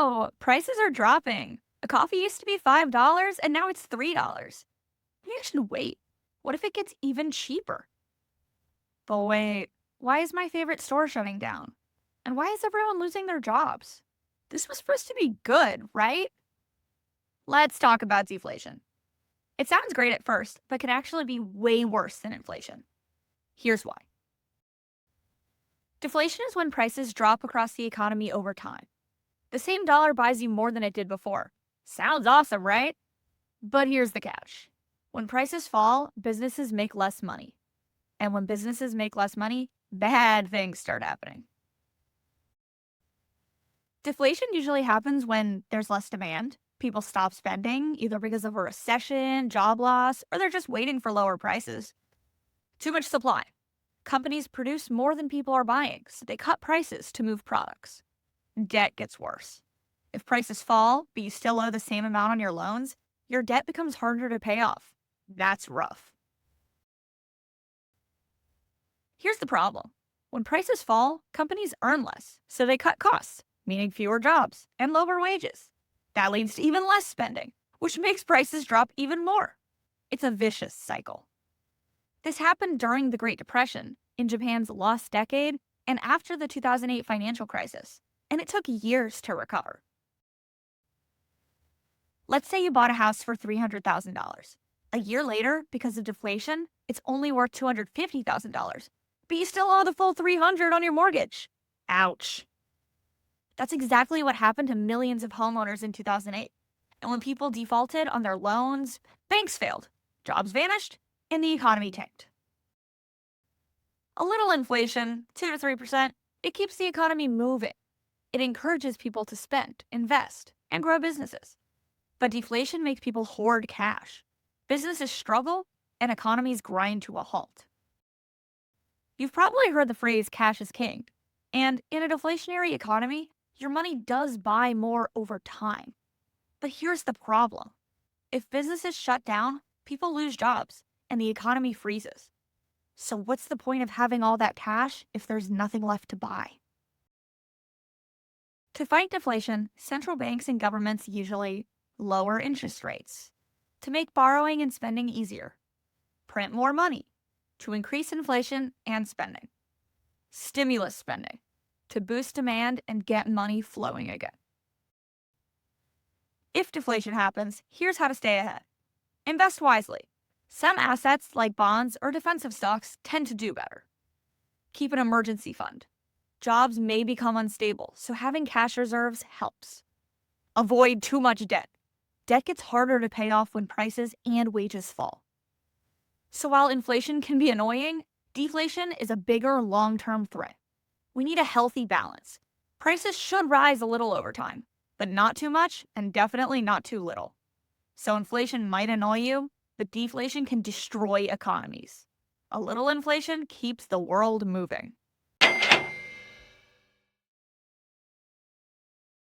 Whoa, prices are dropping. A coffee used to be $5 and now it's $3. Maybe I should wait. What if it gets even cheaper? But wait, why is my favorite store shutting down? And why is everyone losing their jobs? This was supposed to be good, right? Let's talk about deflation. It sounds great at first, but can actually be way worse than inflation. Here's why. Deflation is when prices drop across the economy over time. The same dollar buys you more than it did before. Sounds awesome, right? But here's the catch. When prices fall, businesses make less money. And when businesses make less money, bad things start happening. Deflation usually happens when there's less demand. People stop spending, either because of a recession, job loss, or they're just waiting for lower prices. Too much supply. Companies produce more than people are buying, so they cut prices to move products. Debt gets worse. If prices fall, but you still owe the same amount on your loans, your debt becomes harder to pay off. That's rough. Here's the problem. When prices fall, companies earn less, so they cut costs, meaning fewer jobs and lower wages. That leads to even less spending, which makes prices drop even more. It's a vicious cycle. This happened during the Great Depression, in Japan's lost decade, and after the 2008 financial crisis, and it took years to recover. Let's say you bought a house for $300,000. A year later, because of deflation, it's only worth $250,000, but you still owe the full $300,000 on your mortgage. Ouch. That's exactly what happened to millions of homeowners in 2008. And when people defaulted on their loans, banks failed, jobs vanished, and the economy tanked. A little inflation, 2 to 3%, it keeps the economy moving. It encourages people to spend, invest, and grow businesses. But deflation makes people hoard cash. Businesses struggle, and economies grind to a halt. You've probably heard the phrase cash is king. And in a deflationary economy, your money does buy more over time. But here's the problem. If businesses shut down, people lose jobs, and the economy freezes. So what's the point of having all that cash if there's nothing left to buy? To fight deflation, central banks and governments usually lower interest rates to make borrowing and spending easier, print more money to increase inflation and spending, stimulus spending to boost demand and get money flowing again. If deflation happens, here's how to stay ahead. Invest wisely. Some assets, like bonds or defensive stocks, tend to do better. Keep an emergency fund. Jobs may become unstable, so having cash reserves helps. Avoid too much debt. Debt gets harder to pay off when prices and wages fall. So while inflation can be annoying, deflation is a bigger long-term threat. We need a healthy balance. Prices should rise a little over time, but not too much and definitely not too little. So inflation might annoy you, but deflation can destroy economies. A little inflation keeps the world moving.